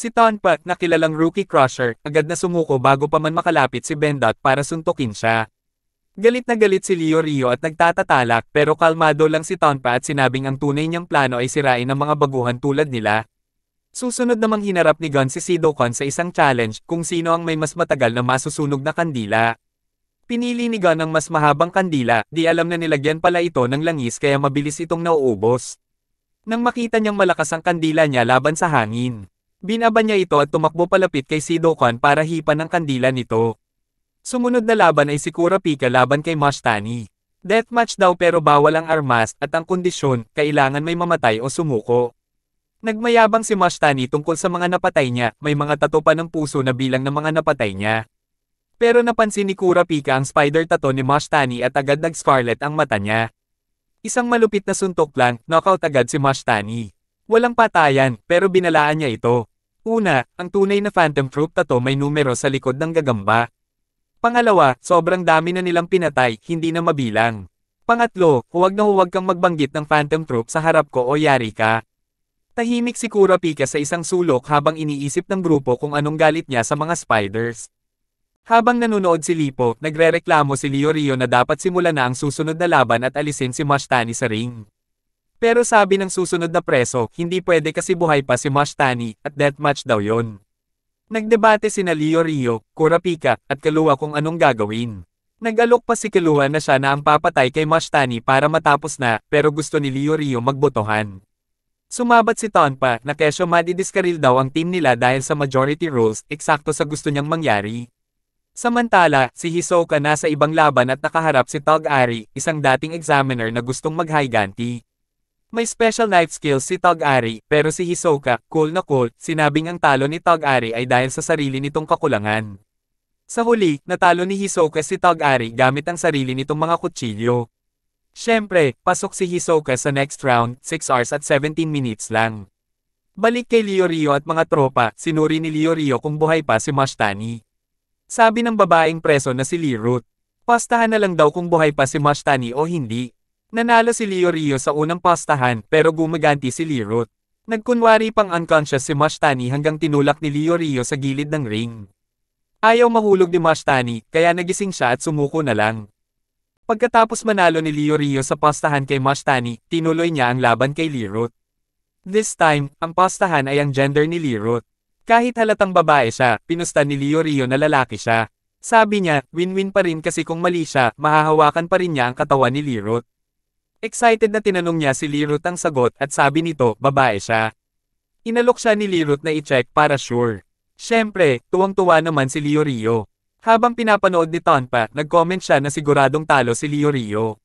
Si Tonpa, na kilalang rookie crusher, agad na sumuko bago pa man makalapit si Bendot para suntukin siya. Galit na galit si Leo Rio at nagtatatalak pero kalmado lang si Tonpa at sinabing ang tunay niyang plano ay sirain ang mga baguhan tulad nila. Susunod namang hinarap ni Gon si Sidokon sa isang challenge kung sino ang may mas matagal na masusunog na kandila. Pinili ni Gon ang mas mahabang kandila, di alam na nilagyan pala ito ng langis kaya mabilis itong nauubos. Nang makita niyang malakas ang kandila niya laban sa hangin, binaban niya ito at tumakbo palapit kay Sidokon para hipan ang kandila nito. Sumunod na laban ay si Kurapika laban kay Mashtani. Deathmatch daw pero bawal ang armas at ang kondisyon, kailangan may mamatay o sumuko. Nagmayabang si Mashtani tungkol sa mga napatay niya, may mga tato pa ng puso na bilang ng mga napatay niya. Pero napansin ni Kurapika ang spider tattoo ni Mashtani at agad nag-scarlet ang mata niya. Isang malupit na suntok lang, knockout agad si Mashtani. Walang patayan, pero binalaan niya ito. Una, ang tunay na Phantom Troop tattoo may numero sa likod ng gagamba. Pangalawa, sobrang dami na nilang pinatay, hindi na mabilang. Pangatlo, huwag kang magbanggit ng Phantom Troop sa harap ko o yari ka. Tahimik si Kurapika sa isang sulok habang iniisip ng grupo kung anong galit niya sa mga spiders. Habang nanonood si Lipo, nagrereklamo si Leo Rio na dapat simulan na ang susunod na laban at alisin si Mashtani sa ring. Pero sabi ng susunod na preso, hindi pwede kasi buhay pa si Mashtani, at deathmatch daw yon. Nagdebate sina Leo Rio, Kurapika, at Killua kung anong gagawin. Nag-alok pa si Killua na siya na ang papatay kay Mashtani para matapos na, pero gusto ni Leo Rio magbotohan. Sumabat si Tonpa na kesyo madidiskaril daw ang team nila dahil sa majority rules, eksakto sa gusto niyang mangyari. Samantala, si Hisoka nasa ibang laban at nakaharap si Tog-Ari, isang dating examiner na gustong mag-High-Ganti. May special knife skills si Tog-Ari, pero si Hisoka, cool na cool, sinabing ang talo ni Tog-Ari ay dahil sa sarili nitong kakulangan. Sa huli, natalo ni Hisoka si Tog-Ari gamit ang sarili nitong mga kutsilyo. Siyempre, pasok si Hisoka sa next round, 6 hours at 17 minutes lang. Balik kay Leo Rio at mga tropa, sinuri ni Leo Rio kung buhay pa si Mashtani. Sabi ng babaeng preso na si Lirut, pastahan na lang daw kung buhay pa si Mashtani o hindi. Nanalo si Leo Rio sa unang pastahan pero gumaganti si Lirut. Nagkunwari pang unconscious si Mashtani hanggang tinulak ni Leo Rio sa gilid ng ring. Ayaw mahulog ni Mashtani kaya nagising siya at sumuko na lang. Pagkatapos manalo ni Leo Rio sa pastahan kay Mashtani, tinuloy niya ang laban kay Lirut. This time, ang pastahan ay ang gender ni Lirut. Kahit halatang babae siya, pinusta ni Leo Rio na lalaki siya. Sabi niya, win-win pa rin kasi kung mali siya, mahahawakan pa rin niya ang katawan ni Lirut. Excited na tinanong niya si Lirut ang sagot at sabi nito, babae siya. Inalok siya ni Lirut na i-check para sure. Siyempre, tuwang-tuwa naman si Leo Rio. Habang pinapanood ni Tonpa, nag-comment siya na siguradong talo si Leo Rio.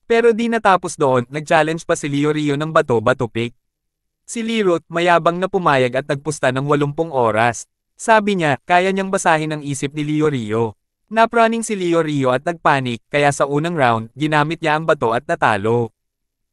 Pero di natapos doon, nag-challenge pa si Leo Rio ng bato-bato pick. Si Lirut, mayabang na pumayag at nagpusta ng 80 oras. Sabi niya, kaya niyang basahin ang isip ni Leo Rio. Napraning si Leo Rio at nagpanik, kaya sa unang round, ginamit niya ang bato at natalo.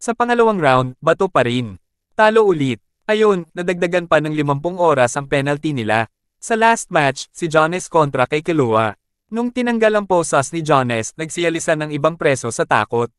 Sa pangalawang round, bato pa rin. Talo ulit. Ayun, nadagdagan pa ng 50 oras ang penalty nila. Sa last match, si Jones kontra kay Killua. Nung tinanggal ang posas ni Jones, nagsiyalisan ng ibang preso sa takot.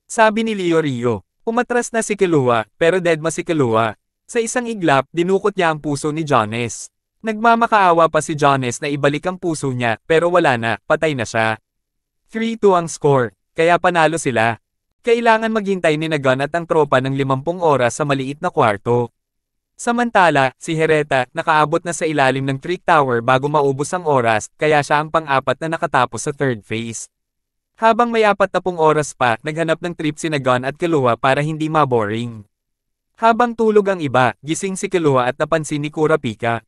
Sabi ni Leo Rio, umatras na si Killua, pero deadma si Killua. Sa isang iglap, dinukot niya ang puso ni Jones. Nagmamakaawa pa si Jones na ibalik ang puso niya, pero wala na, patay na siya. 3-2 ang score, kaya panalo sila. Kailangan maghintay ni Gon at ang tropa ng 50 oras sa maliit na kwarto. Samantala, si Hireta, nakaabot na sa ilalim ng Trick Tower bago maubos ang oras, kaya siya ang pang-apat na nakatapos sa third phase. Habang may 40 oras pa, naghanap ng trip si Gon at Killua para hindi maboring. Habang tulog ang iba, gising si Killua at napansin ni Kurapika.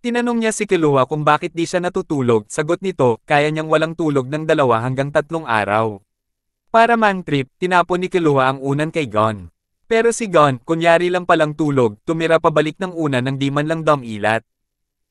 Tinanong niya si Killua kung bakit di siya natutulog, sagot nito, kaya niyang walang tulog ng 2 hanggang 3 araw. Para man trip, tinapon ni Killua ang unan kay Gon. Pero si Gon, kunyari lang palang tulog, tumira pabalik ng unan ng di man lang damilat.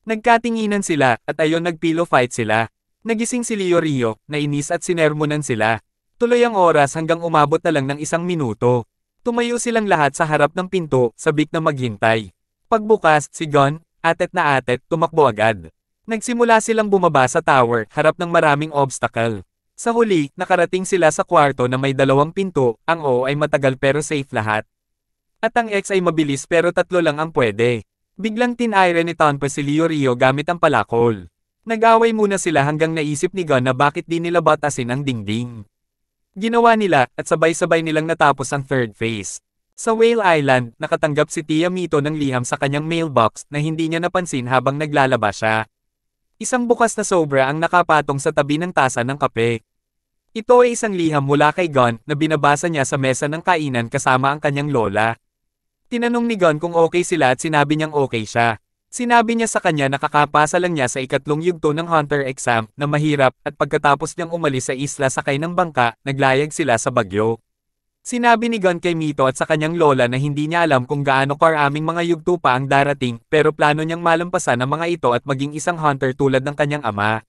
Nagkatinginan sila, at ayon nagpillow fight sila. Nagising si Leo Rio, nainis at sinermonan sila. Tuloy ang oras hanggang umabot na lang ng 1 minuto. Tumayo silang lahat sa harap ng pinto, sabik na maghintay. Pagbukas, si Gon, atet na atet, tumakbo agad. Nagsimula silang bumaba sa tower, harap ng maraming obstacle. Sa huli, nakarating sila sa kwarto na may 2 pinto, ang O ay matagal pero safe lahat. At ang X ay mabilis pero 3 lang ang pwede. Biglang tinayre ni Tonpa si Leorio gamit ang palakol. Nag-away muna sila hanggang naisip ni Gon na bakit di nila batasin ang dingding. Ginawa nila at sabay-sabay nilang natapos ang third phase. Sa Whale Island, nakatanggap si Tia Mito ng liham sa kanyang mailbox na hindi niya napansin habang naglalaba siya. Isang bukas na sobra ang nakapatong sa tabi ng tasa ng kape. Ito ay isang liham mula kay Gon na binabasa niya sa mesa ng kainan kasama ang kanyang lola. Tinanong ni Gon kung okay sila at sinabi niyang okay siya. Sinabi niya sa kanya na kakapasa lang niya sa ikatlong yugto ng Hunter exam na mahirap at pagkatapos niyang umalis sa isla sakay ng bangka, naglayag sila sa bagyo. Sinabi ni Gon kay Mito at sa kanyang lola na hindi niya alam kung gaano karaming mga yugto pa ang darating pero plano niyang malampasan ang mga ito at maging isang hunter tulad ng kanyang ama.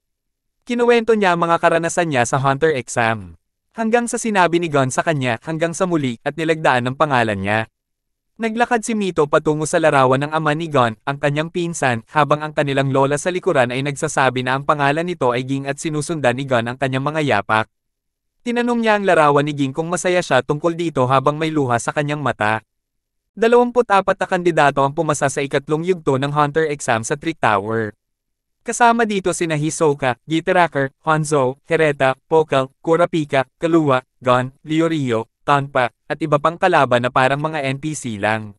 Kinuwento niya ang mga karanasan niya sa Hunter exam. Hanggang sa sinabi ni Gon sa kanya hanggang sa muli at nilagdaan ng pangalan niya. Naglakad si Mito patungo sa larawan ng ama ni Gon, ang kanyang pinsan, habang ang kanilang lola sa likuran ay nagsasabi na ang pangalan nito ay Ging at sinusundan ni Gon ang kanyang mga yapak. Tinanong niya ang larawan ni Ging kung masaya siya tungkol dito habang may luha sa kanyang mata. 24 na kandidato ang pumasa sa ikatlong yugto ng Hunter exam sa Trick Tower. Kasama dito sina Hisoka, Gitaraker, Hanzo, Hireta, Pokal, Kurapika, Kaluwa, Gon, Leorio, Tonpa, at iba pang kalaban na parang mga NPC lang.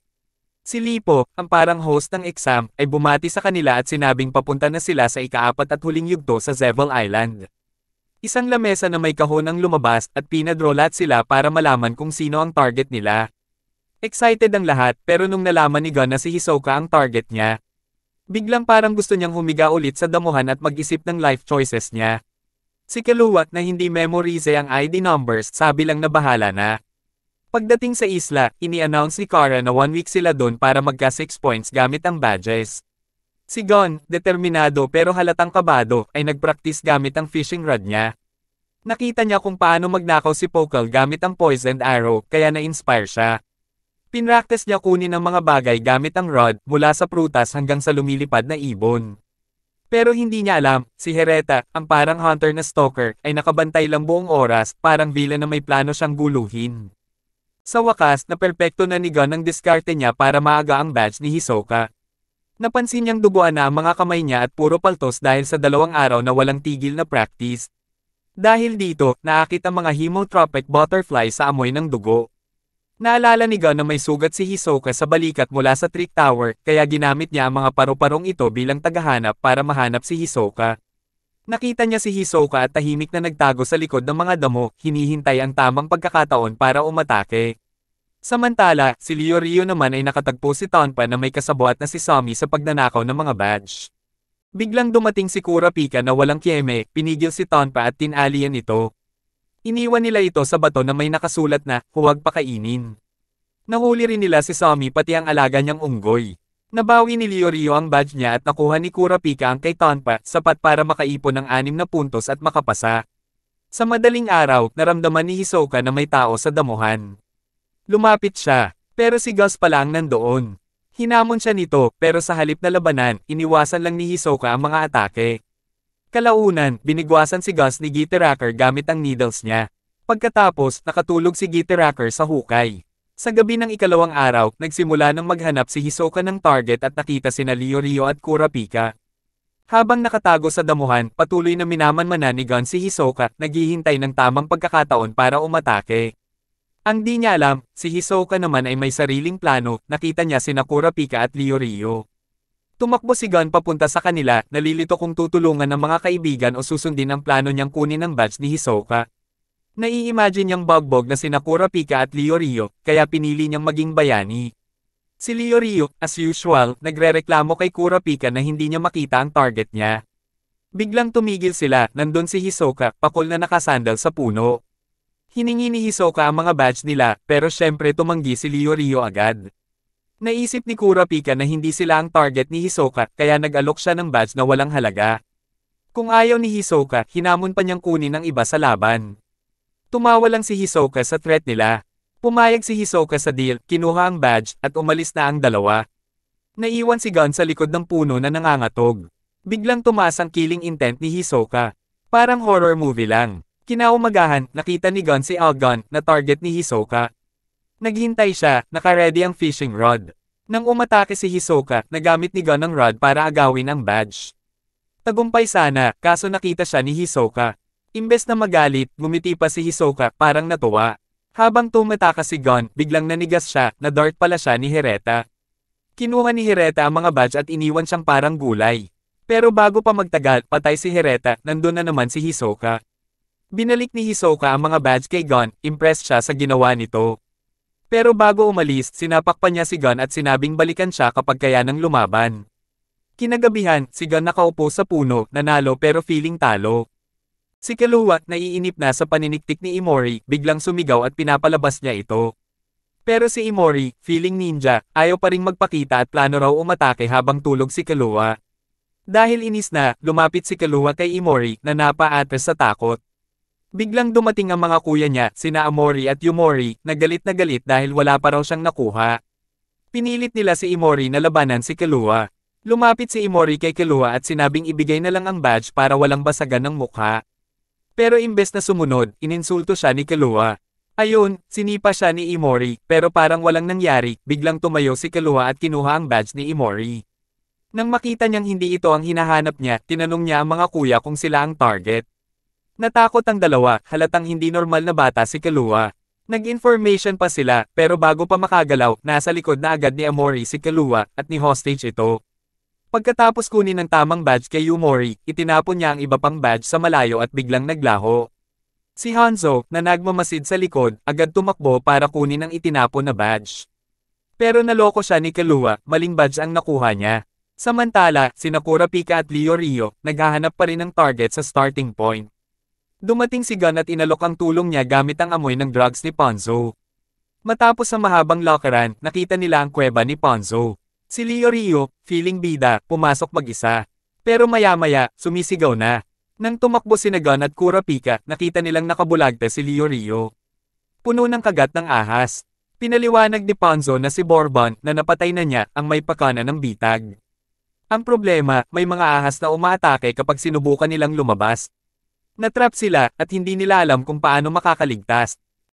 Si Lipo, ang parang host ng exam, ay bumati sa kanila at sinabing papunta na sila sa ika-4 at huling yugto sa Zevel Island. Isang lamesa na may kahon ang lumabas at pinadrolat sila para malaman kung sino ang target nila. Excited ang lahat pero nung nalaman ni Gon na si Hisoka ang target niya, biglang parang gusto niyang humiga ulit sa damuhan at mag-isip ng life choices niya. Si Kaluwat na hindi memorize ang ID numbers sabi lang na bahala na. Pagdating sa isla, ini-announce ni Kara na 1 week sila doon para magka 6 points gamit ang badges. Si Gon, determinado pero halatang kabado, ay nagpractice gamit ang fishing rod niya. Nakita niya kung paano magnakaw si Pokal gamit ang poisoned arrow kaya na-inspire siya. Pinractice niya kunin ang mga bagay gamit ang rod mula sa prutas hanggang sa lumilipad na ibon. Pero hindi niya alam, si Hireta, ang parang hunter na stalker, ay nakabantay lang buong oras, parang villain na may plano siyang guluhin. Sa wakas, naperpekto na ni Gon ang diskarte niya para maaga ang badge ni Hisoka. Napansin niyang duguan na ang mga kamay niya at puro paltos dahil sa 2 araw na walang tigil na practice. Dahil dito, naakit ang mga hemotropic butterfly sa amoy ng dugo. Naalala ni Gon na may sugat si Hisoka sa balikat mula sa Trick Tower, kaya ginamit niya ang mga paru-parong ito bilang tagahanap para mahanap si Hisoka. Nakita niya si Hisoka at tahimik na nagtago sa likod ng mga damo, hinihintay ang tamang pagkakataon para umatake. Samantala, si Leorio naman ay nakatagpo si Tonpa na may kasabuat na si Sami sa pagnanakaw ng mga badge. Biglang dumating si Kurapika na walang kiyeme, pinigil si Tonpa at tinalian ito. Iniwan nila ito sa bato na may nakasulat na, huwag pakainin. Nahuli rin nila si Sami pati ang alaga niyang unggoy. Nabawi ni Leorio ang badge niya at nakuha ni Kurapika ang kay Tonpa, sapat para makaipon ng 6 na puntos at makapasa. Sa madaling araw, naramdaman ni Hisoka na may tao sa damuhan. Lumapit siya, pero si Gus pala ang nandoon. Hinamon siya nito, pero sa halip na labanan, iniwasan lang ni Hisoka ang mga atake. Kalaunan, binigwasan si Gus ni Gitaraker gamit ang needles niya. Pagkatapos, nakatulog si Gitaraker sa hukay. Sa gabi ng ikalawang araw, nagsimula ng maghanap si Hisoka ng target at nakita sina Leorio at Kurapika. Habang nakatago sa damuhan, patuloy na minamanmanan ni Gon si Hisoka, naghihintay ng tamang pagkakataon para umatake. Ang di niya alam, si Hisoka naman ay may sariling plano, nakita niya sina Kurapika at Leorio. Tumakbo si Gon papunta sa kanila, nalilito kung tutulungan ng mga kaibigan o susundin ang plano niyang kunin ang badge ni Hisoka. Nai-imagine niyang bagbog na sina Kurapika at Leorio, kaya pinili niyang maging bayani. Si Leorio, as usual, nagrereklamo kay Kurapika na hindi niya makita ang target niya. Biglang tumigil sila, nandun si Hisoka, pakol na nakasandal sa puno. Hiningi ni Hisoka ang mga badge nila, pero syempre tumanggi si Leorio agad. Naisip ni Kurapika na hindi sila ang target ni Hisoka, kaya nag-alok siya ng badge na walang halaga. Kung ayaw ni Hisoka, hinamon pa niyang kunin ng iba sa laban. Tumawa lang si Hisoka sa threat nila. Pumayag si Hisoka sa deal, kinuha ang badge, at umalis na ang dalawa. Naiwan si Gon sa likod ng puno na nangangatog. Biglang tumaas ang killing intent ni Hisoka. Parang horror movie lang. Kinaumagahan, nakita ni Gon si Algon na target ni Hisoka. Naghintay siya, naka-ready ang fishing rod. Nang umatake si Hisoka, nagamit ni Gon ang rod para agawin ang badge. Tagumpay sana, kaso nakita siya ni Hisoka. Imbes na magalit, ngumiti pa si Hisoka, parang natuwa. Habang tumataka si Gon, biglang nanigas siya, na dart pala siya ni Hireta. Kinuha ni Hireta ang mga badge at iniwan siyang parang gulay. Pero bago pa magtagal, patay si Hireta, nandun na naman si Hisoka. Binalik ni Hisoka ang mga badge kay Gon, impressed siya sa ginawa nito. Pero bago umalis, sinapak pa niya si Gon at sinabing balikan siya kapag kaya nang lumaban. Kinagabihan, si Gon nakaupo sa puno, nanalo pero feeling talo. Si Killua, naiinip na sa paniniktik ni Immori, biglang sumigaw at pinapalabas niya ito. Pero si Immori, feeling ninja, ayaw pa ring magpakita at plano raw umatake habang tulog si Killua. Dahil inis na, lumapit si Killua kay Immori na napa-atras sa takot. Biglang dumating ang mga kuya niya, sina Amori at Yumori, na galit dahil wala pa raw siyang nakuha. Pinilit nila si Immori na labanan si Killua. Lumapit si Immori kay Killua at sinabing ibigay na lang ang badge para walang basagan ng mukha. Pero imbes na sumunod, ininsulto siya ni Killua. Ayun, sinipa siya ni Immori, pero parang walang nangyari, biglang tumayo si Killua at kinuha ang badge ni Immori. Nang makita niyang hindi ito ang hinahanap niya, tinanong niya ang mga kuya kung sila ang target. Natakot ang dalawa, halatang hindi normal na bata si Killua. Nag-information pa sila, pero bago pa makagalaw, nasa likod na agad ni Amori si Killua, at ni hostage ito. Pagkatapos kunin ng tamang badge kay Yumori, itinapon niya ang iba pang badge sa malayo at biglang naglaho. Si Hanzo, na nagmamasid sa likod, agad tumakbo para kunin ang itinapon na badge. Pero naloko siya ni Killua, maling badge ang nakuha niya. Samantala, sina Kurapika at Leorio, naghahanap pa rin ng target sa starting point. Dumating si Gon at inalok ang tulong niya gamit ang amoy ng drugs ni Ponzo. Matapos ang mahabang lockeran, nakita nila ang kuweba ni Ponzo. Si Leorio, feeling bida, pumasok mag-isa. Pero maya-maya, sumisigaw na. Nang tumakbo sina Gon at Kurapika, nakita nilang nakabulagta si Leorio. Puno ng kagat ng ahas. Pinaliwanag ni Ponzo na si Bourbon na napatay na niya ang may pakana ng bitag. Ang problema, may mga ahas na umaatake kapag sinubukan nilang lumabas. Natrap sila at hindi nila alam kung paano makakaligtas.